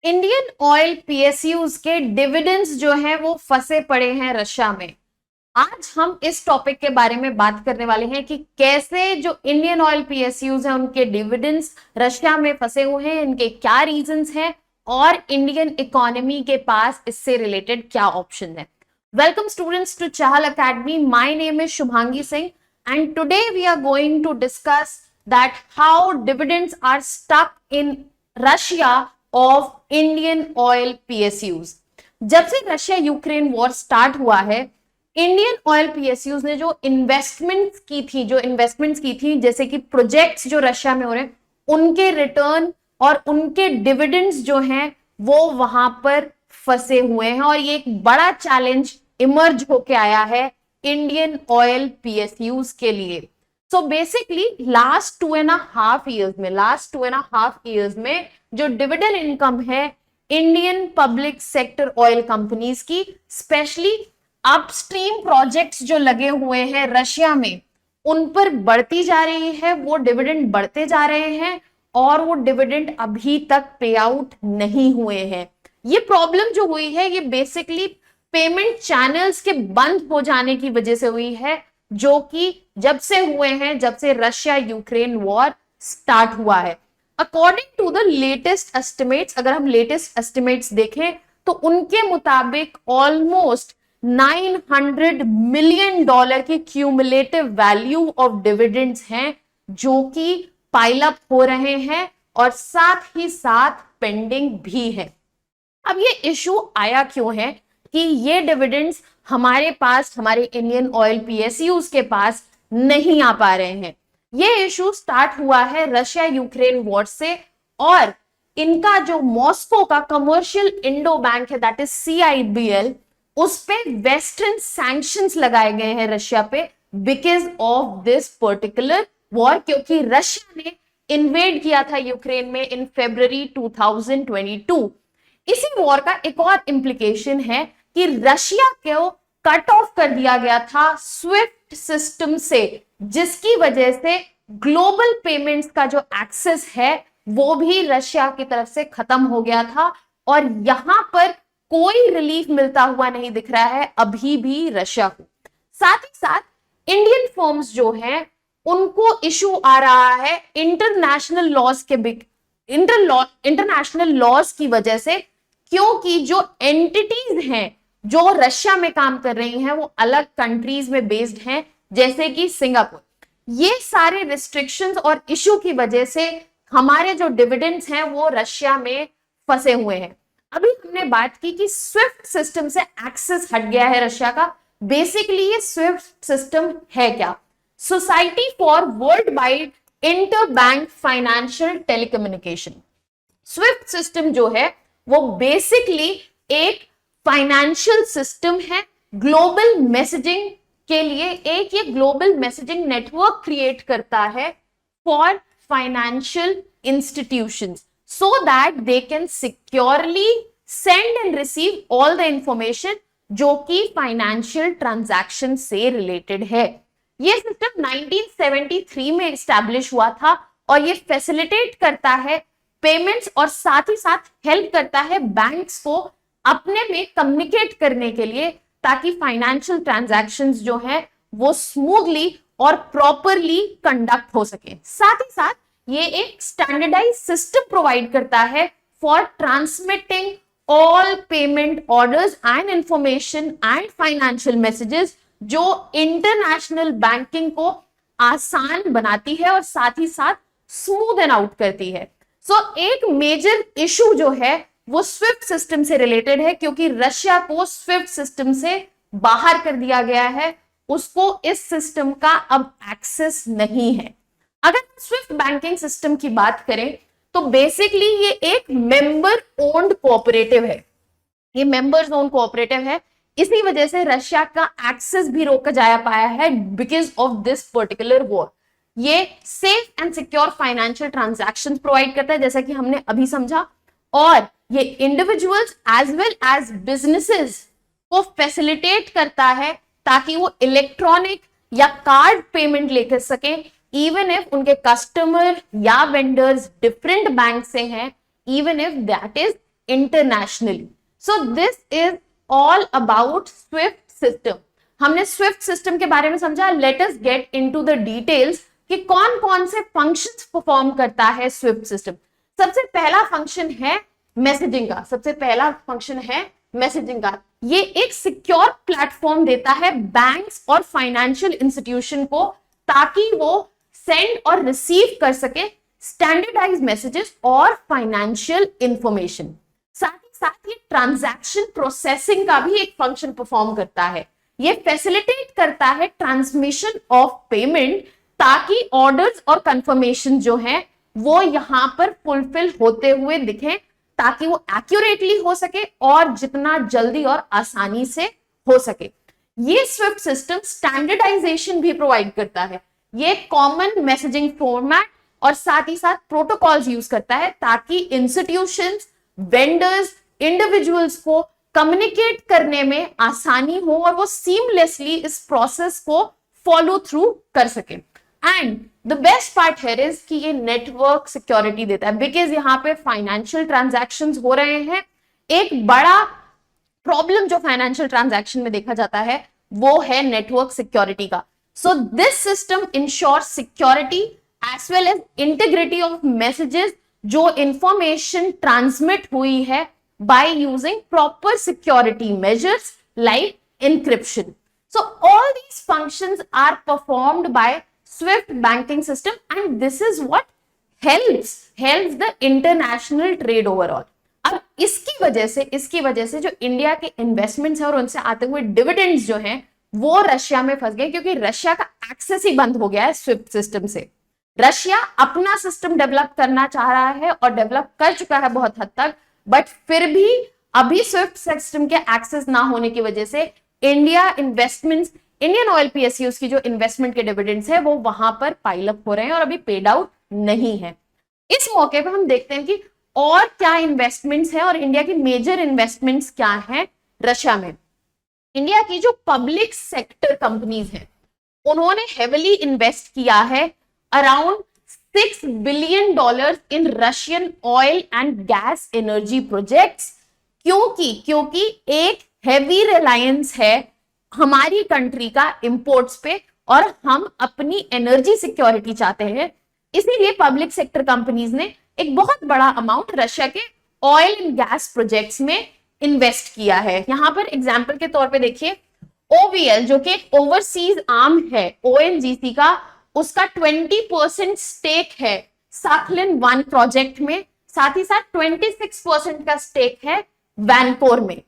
Indian oil PSUs के dividends जो है वो फंसे पड़े हैं रशिया में। आज हम इस टॉपिक के बारे में बात करने वाले हैं कि कैसे जो इंडियन ऑयल पीएसयूज हैं उनके डिविडेंड्स रशिया में फंसे हुए हैं, इनके क्या रीजंस हैं और इंडियन इकोनॉमी के पास इससे रिलेटेड क्या ऑप्शन है। Welcome students to Chahal academy. My name is Shubhangi Singh and today we are going to discuss that how dividends are stuck in Russia of Indian oil PSUs। जब से रशिया यूक्रेन वॉर स्टार्ट हुआ है, Indian oil PSUs ने जो investments की थी जैसे कि प्रोजेक्ट्स जो रशिया में हो रहे हैं उनके रिटर्न और उनके डिविडेंड्स जो हैं वो वहां पर फंसे हुए हैं और ये एक बड़ा चैलेंज इमर्ज होके आया है इंडियन ऑयल पीएसयूज के लिए। सो बेसिकली लास्ट 2.5 इयर्स में जो डिविडेंड इनकम है Indian public sector oil companies की, स्पेशली अपस्ट्रीम प्रोजेक्ट्स जो लगे हुए हैं रशिया में, उन पर बढ़ती जा रही है। वो डिविडेंड बढ़ते जा रहे हैं और वो डिविडेंड अभी तक पे आउट नहीं हुए हैं। ये प्रॉब्लम जो हुई है ये बेसिकली पेमेंट चैनल्स के बंद हो जाने की वजह से हुई है, जो कि जब से रशिया यूक्रेन वॉर स्टार्ट हुआ है। According to the latest estimates, अगर हम लेटेस्ट एस्टिमेट्स देखें तो उनके मुताबिक ऑलमोस्ट $900 मिलियन की क्यूमुलेटिव वैल्यू ऑफ डिविडेंड्स हैं जो कि पाइल अप हो रहे हैं और साथ ही साथ पेंडिंग भी है। अब ये इशू आया क्यों है कि ये डिविडेंड्स हमारे पास, हमारे इंडियन ऑयल पीएसयूज के पास नहीं आ पा रहे हैं। ये इशू स्टार्ट हुआ है रशिया यूक्रेन वॉर से और इनका जो मॉस्को का कमर्शियल इंडो बैंक है दैट इज CIBL, उस पे वेस्टर्न सैंक्शंस लगाए गए हैं रशिया पे because of this particular war, क्योंकि रशिया ने इन्वेड किया था यूक्रेन में इन February 2022। इसी वॉर का एक और इम्प्लीकेशन है कि रशिया को कट ऑफ कर दिया गया था स्विफ्ट सिस्टम से, जिसकी वजह से ग्लोबल पेमेंट्स का जो एक्सेस है वो भी रशिया की तरफ से खत्म हो गया था और यहां पर कोई रिलीफ मिलता हुआ नहीं दिख रहा है अभी भी रशिया को। साथ ही साथ इंडियन फर्म्स जो हैं उनको इशू आ रहा है इंटरनेशनल लॉज की वजह से, क्योंकि जो एंटिटीज हैं जो रशिया में काम कर रही हैं वो अलग कंट्रीज में बेस्ड हैं जैसे कि सिंगापुर। ये सारे रिस्ट्रिक्शंस और इशू की वजह से हमारे जो डिविडेंड्स हैं वो रशिया में फंसे हुए हैं। अभी हमने बात की कि स्विफ्ट सिस्टम से एक्सेस हट गया है रशिया का। बेसिकली ये स्विफ्ट सिस्टम है क्या? Society for world wide inter bank financial telecommunication. Swift system जो है वो बेसिकली एक फाइनेंशियल सिस्टम है ग्लोबल मैसेजिंग के लिए। एक ये ग्लोबल मैसेजिंग नेटवर्क क्रिएट करता है for financial institutions so that they can securely send and receive all the information जो कि फाइनेंशियल ट्रांजैक्शन से रिलेटेड है। ये सिस्टम 1973 में एस्टैब्लिश हुआ था और ये फैसिलिटेट करता है पेमेंट्स और साथ ही साथ हेल्प करता है बैंक्स को अपने में कम्युनिकेट करने के लिए, ताकि फाइनेंशियल ट्रांजैक्शंस जो है वो स्मूथली और प्रॉपरली कंडक्ट हो सके। साथ ही साथ ये एक स्टैंडर्डाइज सिस्टम प्रोवाइड करता है for transmitting all payment orders and information and financial messages, जो इंटरनेशनल बैंकिंग को आसान बनाती है और साथ ही साथ स्मूथ एंड आउट करती है। एक मेजर इशू जो है वो स्विफ्ट सिस्टम से रिलेटेड है, क्योंकि रशिया को स्विफ्ट सिस्टम से बाहर कर दिया गया है, उसको इस सिस्टम का अब एक्सेस नहीं है। अगर स्विफ्ट बैंकिंग सिस्टम की बात करें तो बेसिकली ये एक मेंबर ओन्ड कोऑपरेटिव है। ये मेंबर्स ओन्ड कोऑपरेटिव है, इसी वजह से रशिया का एक्सेस भी रोका जा पाया है because of this particular war. ये safe and secure financial transactions provide करता है जैसा कि हमने अभी समझा, और ये individuals as well as businesses को फैसिलिटेट करता है ताकि वो इलेक्ट्रॉनिक या कार्ड पेमेंट लेकर सके, इवन इफ उनके कस्टमर या वेंडर्स डिफरेंट बैंक से हैं, even if that is internationally. So this is all about Swift system. हमने स्विफ्ट सिस्टम के बारे में समझा। Let us get into the details कि कौन कौन से फंक्शंस परफॉर्म करता है स्विफ्ट सिस्टम। सबसे पहला फंक्शन है मैसेजिंग का। सबसे पहला फंक्शन है मैसेजिंग का। ये एक सिक्योर प्लेटफॉर्म देता है बैंक्स और फाइनेंशियल इंस्टीट्यूशन को, ताकि वो सेंड और रिसीव कर सके स्टैंडर्डाइज मैसेजेस और फाइनेंशियल इंफॉर्मेशन। साथ ही साथ ये ट्रांजैक्शन प्रोसेसिंग का भी एक फंक्शन परफॉर्म करता है। ये फैसिलिटेट करता है ट्रांसमिशन ऑफ पेमेंट, ताकि ऑर्डर्स और कंफर्मेशन जो है वो यहां पर फुलफिल होते हुए दिखें, ताकि वो एक्यूरेटली हो सके और जितना जल्दी और आसानी से हो सके। ये स्विफ्ट सिस्टम स्टैंडर्डाइजेशन भी प्रोवाइड करता है। ये कॉमन मैसेजिंग फॉर्मेट और साथ ही साथ प्रोटोकॉल्स यूज करता है, ताकि इंस्टीट्यूशंस, वेंडर्स, इंडिविजुअल्स को कम्युनिकेट करने में आसानी हो और वो सीमलेसली इस प्रोसेस को फॉलो थ्रू कर सके। And the best part here is कि ये नेटवर्क सिक्योरिटी देता है, बिकॉज यहाँ पे फाइनेंशियल ट्रांजैक्शंस हो रहे हैं। एक बड़ा प्रॉब्लम जो फाइनेंशियल ट्रांजैक्शन में देखा जाता है वो है नेटवर्क सिक्योरिटी का। So this system ensure security as well as integrity of messages जो इंफॉर्मेशन ट्रांसमिट हुई है by using proper security measures like encryption. So all these functions are performed by Swift banking system, and this is what helps the international trade overall. अब इसकी वजह से जो India के investments है और उनसे आते हुए डिविडेंड्स जो हैं वो रशिया में फंस गए, क्योंकि रशिया का एक्सेस ही बंद हो गया है स्विफ्ट सिस्टम से। रशिया अपना सिस्टम डेवलप करना चाह रहा है और डेवलप कर चुका है बहुत हद तक, बट फिर भी अभी स्विफ्ट सिस्टम के एक्सेस ना होने की वजह से India investments, Indian oil PSUs की जो इन्वेस्टमेंट के डिविडेंड्स है वो वहां पर पाइल अप हो रहे हैं और अभी पेड आउट नहीं है। इस मौके पर हम देखते हैं कि और क्या इन्वेस्टमेंट्स है और इंडिया की मेजर इन्वेस्टमेंट्स क्या है रशिया में। इंडिया की जो पब्लिक सेक्टर कंपनीज हैं उन्होंने हेविली इन्वेस्ट किया है around $6 billion in Russian oil and gas energy projects. क्योंकि एक हेवी रिलायंस है हमारी कंट्री का इंपोर्ट्स पे और हम अपनी एनर्जी सिक्योरिटी चाहते हैं, इसीलिए पब्लिक सेक्टर कंपनीज ने एक बहुत बड़ा अमाउंट रशिया के ऑयल एंड गैस प्रोजेक्ट्स में इन्वेस्ट किया है। यहां पर एग्जांपल के तौर पे देखिए OVL जो कि एक ओवरसीज आर्म है ONGC का, उसका 20% स्टेक है साखलिन 1 प्रोजेक्ट में, साथ ही साथ 26% का स्टेक है वैनकोर में।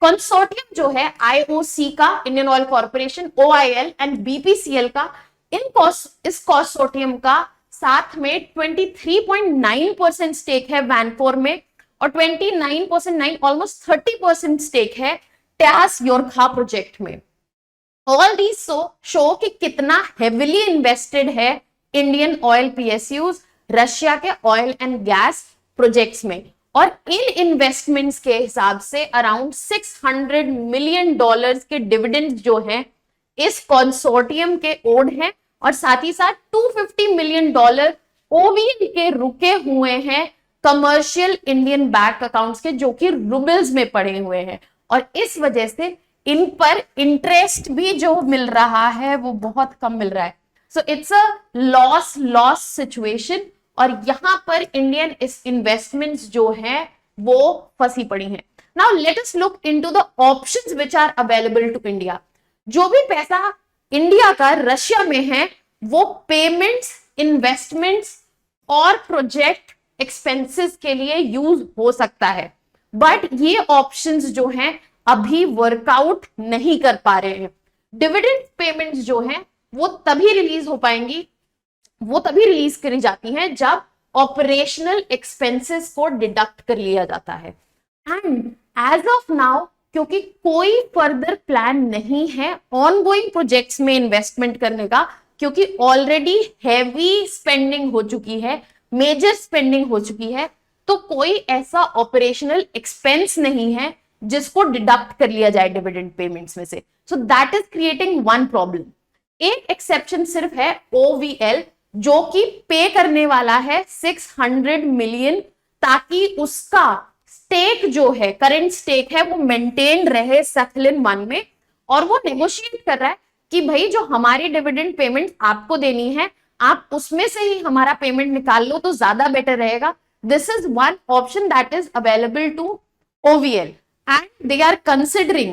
कंसोर्टियम जो है IOC का, Indian oil corporation, OIL and BPCL का, इस कंसोर्टियम का साथ में 23.9% स्टेक है वैनकोर में और 29.9 ऑलमोस्ट 30% स्टेक है टैस योरखा प्रोजेक्ट में। ऑल दीज शो कि कितना हेविली इन्वेस्टेड है इंडियन ऑयल पीएसयूज रशिया के ऑयल एंड गैस प्रोजेक्ट्स में। और इन इन्वेस्टमेंट्स के हिसाब से अराउंड $600 मिलियन के डिविडेंड्स जो हैं इस कंसोर्टियम के ओड हैं, और साथ ही साथ $250 मिलियन OVL के रुके हुए हैं कमर्शियल इंडियन बैंक अकाउंट्स के, जो कि रूबल्स में पड़े हुए हैं, और इस वजह से इन पर इंटरेस्ट भी जो मिल रहा है वो बहुत कम मिल रहा है। So it's a loss situation, और यहां पर इंडियन इन्वेस्टमेंट्स जो है वो फंसी पड़ी हैं। Now let us look into the options which are available to India. जो भी पैसा इंडिया का रशिया में है वो पेमेंट्स, इन्वेस्टमेंट्स और प्रोजेक्ट एक्सपेंसेस के लिए यूज हो सकता है, बट ये ऑप्शंस जो हैं अभी वर्कआउट नहीं कर पा रहे हैं। डिविडेंड पेमेंट्स जो हैं वो तभी रिलीज हो पाएंगी, वो तभी रिलीज करी जाती हैं जब ऑपरेशनल एक्सपेंसेस को डिडक्ट कर लिया जाता है। एंड एज ऑफ नाउ क्योंकि कोई फर्दर प्लान नहीं है ऑनगोइंग प्रोजेक्ट्स में इन्वेस्टमेंट करने का, क्योंकि ऑलरेडी हैवी स्पेंडिंग हो चुकी है, मेजर स्पेंडिंग हो चुकी है, तो कोई ऐसा ऑपरेशनल एक्सपेंस नहीं है जिसको डिडक्ट कर लिया जाए डिविडेंड पेमेंट्स में से। So that is creating one problem. एक एक्सेप्शन सिर्फ है OVL जो कि पे करने वाला है 600 मिलियन, ताकि उसका स्टेक जो है, करंट स्टेक है, वो मेंटेन रहे सक्लिन 1 में, और वो नेगोशिएट कर रहा है कि भाई जो हमारी डिविडेंड पेमेंट आपको देनी है, आप उसमें से ही हमारा पेमेंट निकाल लो तो ज्यादा बेटर रहेगा. This is one option that is available to OVL, and they are considering,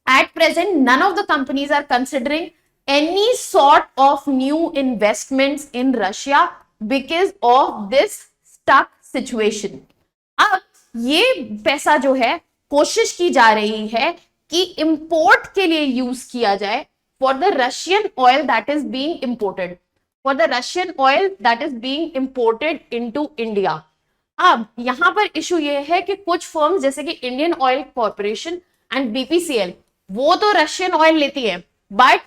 at present none of the companies are considering any sort of new investments in Russia because of this stuck situation. अब ये पैसा जो है कोशिश की जा रही है कि इंपोर्ट के लिए यूज किया जाए for the Russian oil that is being imported, for the Russian oil that is being imported into India. अब यहां पर इशू ये है कि कुछ फर्म्स जैसे कि Indian oil corporation and BPCL, वो तो रशियन ऑयल लेती है, बट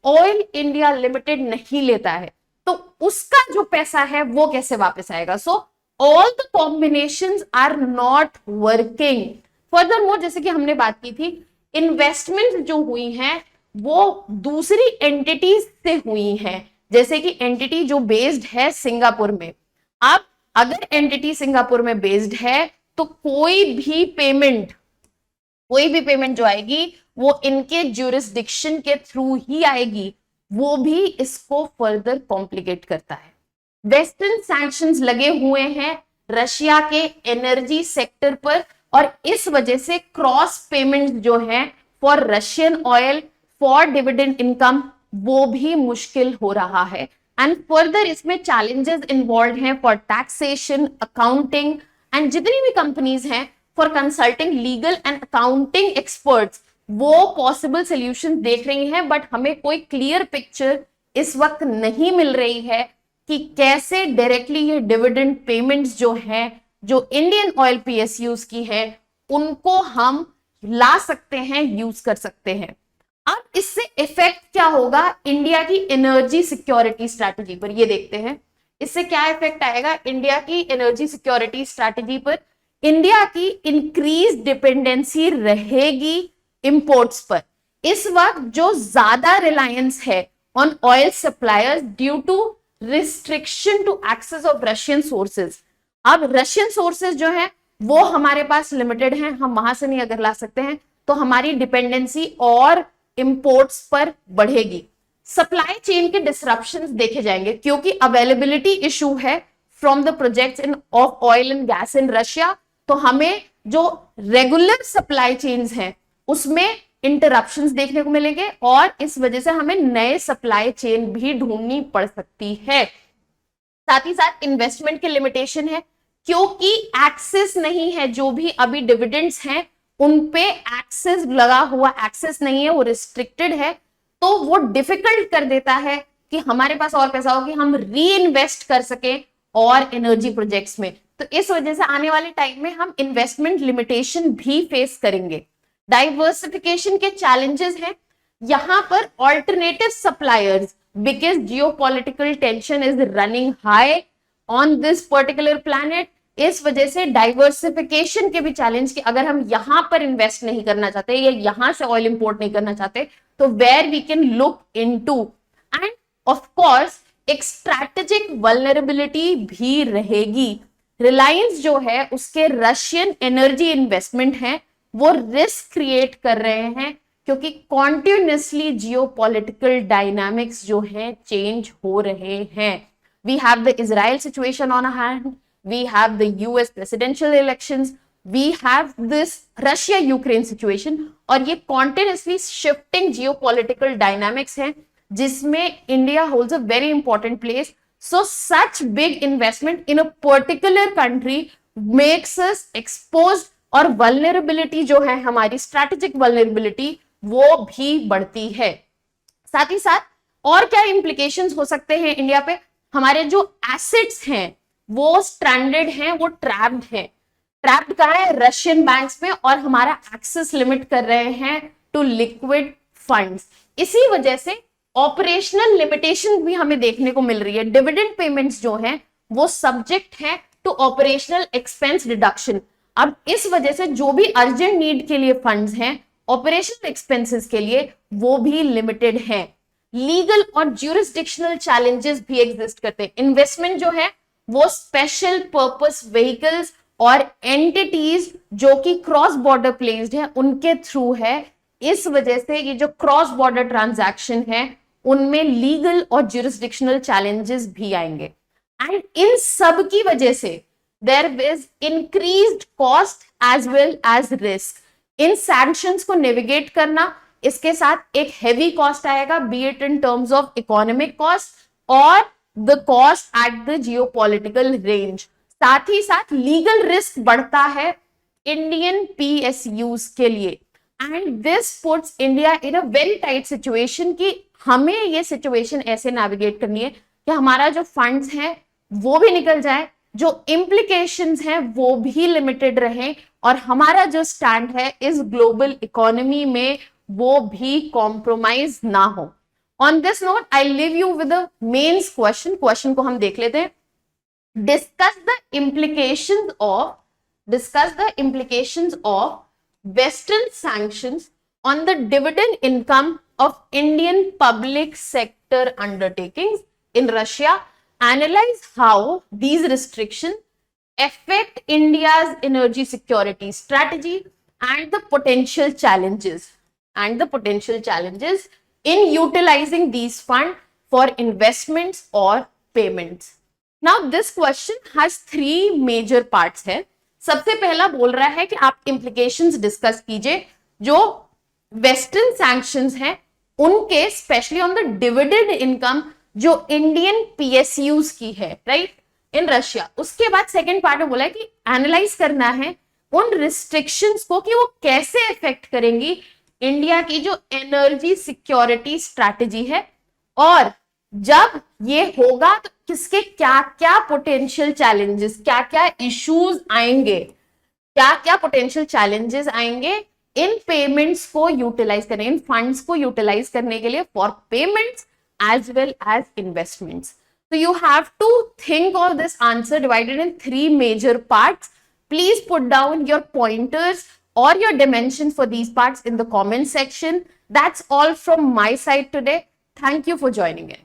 ऑयल इंडिया लिमिटेड नहीं लेता है, तो उसका जो पैसा है वो कैसे वापस आएगा. So all the combinations are not working. Furthermore, जैसे कि हमने बात की थी, इन्वेस्टमेंट जो हुई हैं वो दूसरी एंटिटीज से हुई हैं, जैसे कि एंटिटी जो बेस्ड है सिंगापुर में. अब अगर एंटिटी सिंगापुर में बेस्ड है तो कोई भी पेमेंट जो आएगी वो इनके ज्यूरिसडिक्शन के थ्रू ही आएगी, वो भी इसको फर्दर कॉम्प्लिकेट करता है. वेस्टर्न सैंक्शंस लगे हुए हैं रशिया के एनर्जी सेक्टर पर, और इस वजह से क्रॉस पेमेंट जो है for Russian oil for dividend income वो भी मुश्किल हो रहा है. एंड फर्दर इसमें चैलेंजेस इन्वॉल्व हैं फॉर टैक्सेशन, अकाउंटिंग, एंड जितनी भी कंपनीज हैं for consulting legal and accounting experts, वो पॉसिबल सॉल्यूशंस देख रही हैं, बट हमें कोई क्लियर पिक्चर इस वक्त नहीं मिल रही है कि कैसे डायरेक्टली ये डिविडेंड पेमेंट्स जो हैं, जो इंडियन ऑयल PSUs की हैं, उनको हम ला सकते हैं, यूज कर सकते हैं. अब इससे इफेक्ट क्या होगा इंडिया की एनर्जी सिक्योरिटी स्ट्रैटेजी पर, ये देखते हैं इससे क्या इफेक्ट आएगा इंडिया की एनर्जी सिक्योरिटी स्ट्रैटेजी पर. इंडिया की इंक्रीज डिपेंडेंसी रहेगी इंपोर्ट्स पर. इस वक्त जो ज्यादा रिलायंस है on oil suppliers due to restriction to access of Russian sources. अब रशियन सोर्सेज जो है वो हमारे पास लिमिटेड हैं, हम वहां से नहीं अगर ला सकते हैं तो हमारी डिपेंडेंसी और इंपोर्ट्स पर बढ़ेगी. सप्लाई चेन के डिसरप्शंस देखे जाएंगे क्योंकि अवेलेबिलिटी इशू है from the projects in of oil and gas in Russia, तो हमें जो रेगुलर सप्लाई चेन्स हैं उसमें इंटरप्शंस देखने को मिलेंगे, और इस वजह से हमें नए सप्लाई चेन भी ढूंढनी पड़ सकती है. साथ ही साथ इन्वेस्टमेंट के लिमिटेशन है क्योंकि एक्सेस नहीं है, जो भी अभी डिविडेंड्स हैं उन पे एक्सेस लगा हुआ एक्सेस नहीं है, वो रिस्ट्रिक्टेड है, तो वो डिफिकल्ट कर देता है कि हमारे पास और पैसा हो कि हम री इन्वेस्ट कर सके और एनर्जी प्रोजेक्ट्स में. तो इस वजह से आने वाले टाइम में हम इन्वेस्टमेंट लिमिटेशन भी फेस करेंगे. डाइवर्सिफिकेशन के चैलेंजेस हैं यहां पर, alternative suppliers, because geopolitical tension is running high on this particular planet. इस वजह से डाइवर्सिफिकेशन के भी चैलेंज कि अगर हम यहां पर इन्वेस्ट नहीं करना चाहते या यहां से ऑयल इंपोर्ट नहीं करना चाहते तो where we can look into. And of course एक स्ट्रैटेजिक वल्नरेबिलिटी भी रहेगी. रिलायंस जो है उसके रशियन एनर्जी इन्वेस्टमेंट है वो रिस्क क्रिएट कर रहे हैं क्योंकि कॉन्टिन्यूसली जियोपॉलिटिकल डायनामिक्स जो है चेंज हो रहे हैं. We have the Israel situation on hand, we have the US presidential elections, we have this Russia Ukraine situation, और ये continuously shifting geopolitical dynamics हैं जिसमें India holds a very important place. So such big investment in a particular country makes us exposed, और vulnerability जो है हमारी strategic vulnerability वो भी बढ़ती है. साथ ही साथ और क्या implications हो सकते हैं इंडिया पे, हमारे जो assets हैं वो स्ट्रैंडेड हैं, वो ट्रैप्ड हैं. ट्रैप्ड कहाँ है? रशियन बैंक्स में, और हमारा एक्सेस लिमिट कर रहे हैं टू लिक्विड फंड्स. इसी वजह से ऑपरेशनल लिमिटेशन भी हमें देखने को मिल रही है. डिविडेंड पेमेंट्स जो हैं वो सब्जेक्ट है टू ऑपरेशनल एक्सपेंस रिडक्शन. अब इस वजह से जो भी अर्जेंट नीड के लिए फंड्स हैं ऑपरेशनल एक्सपेंसेस के लिए वो भी लिमिटेड हैं. लीगल और ज्यूरिसडिक्शनल चैलेंजेस भी एग्जिस्ट करते हैं. इन्वेस्टमेंट जो है वो स्पेशल पर्पस व्हीकल्स और एंटिटीज जो कि क्रॉस बॉर्डर प्लेस्ड है उनके थ्रू है। इस वजह से ये जो क्रॉस बॉर्डर ट्रांजैक्शन है उनमें लीगल और ज्यूरिसडिक्शनल चैलेंजेस भी आएंगे। एंड इन सब की वजह से there is increased cost as well as risk. इन सैंक्शंस को नेविगेट करना, इसके साथ एक हेवी कॉस्ट आएगा, be it in terms of economic cost और the cost at the geopolitical range. साथ ही साथ लीगल रिस्क बढ़ता है इंडियन पीएसयूज के लिए। And this puts India in a very tight situation कि हमें ये सिचुएशन ऐसे नेविगेट करनी है कि हमारा जो फंड्स हैं वो भी निकल जाए, जो इम्प्लीकेशंस हैं वो भी लिमिटेड रहे और हमारा जो स्टैंड है इस ग्लोबल इकोनॉमी में वो भी कॉम्प्रोमाइज ना हो। On this note I leave you with the mains question को हम देख लेते हैं। Discuss the implications of Western sanctions on the dividend income of Indian public sector undertakings in Russia. Analyze how these restrictions affect India's energy security strategy and the potential challenges in utilizing these funds for investments or payments. Now this question has 3 major parts है। सबसे पहला बोल रहा है कि आप implications discuss कीजिए जो वेस्टर्न सैंक्शंस हैं उनके, specially on the dividend income जो इंडियन पीएसयूज की है, राइट, इन रशिया। उसके बाद सेकेंड पार्ट में बोला है कि एनालाइज करना है उन रिस्ट्रिक्शंस को कि वो कैसे इफेक्ट करेंगी इंडिया की जो एनर्जी सिक्योरिटी स्ट्रैटेजी है, और जब ये होगा तो किसके क्या क्या पोटेंशियल चैलेंजेस, क्या क्या इश्यूज आएंगे, क्या क्या पोटेंशियल चैलेंजेस आएंगे इन पेमेंट्स को यूटिलाइज करने, इन फंड्स को यूटिलाइज करने के लिए for payments as well as investments. So you have to think of this answer divided in 3 major parts. Please put down your pointers or your dimensions for these parts in the comment section. That's all from my side today. Thank you for joining in.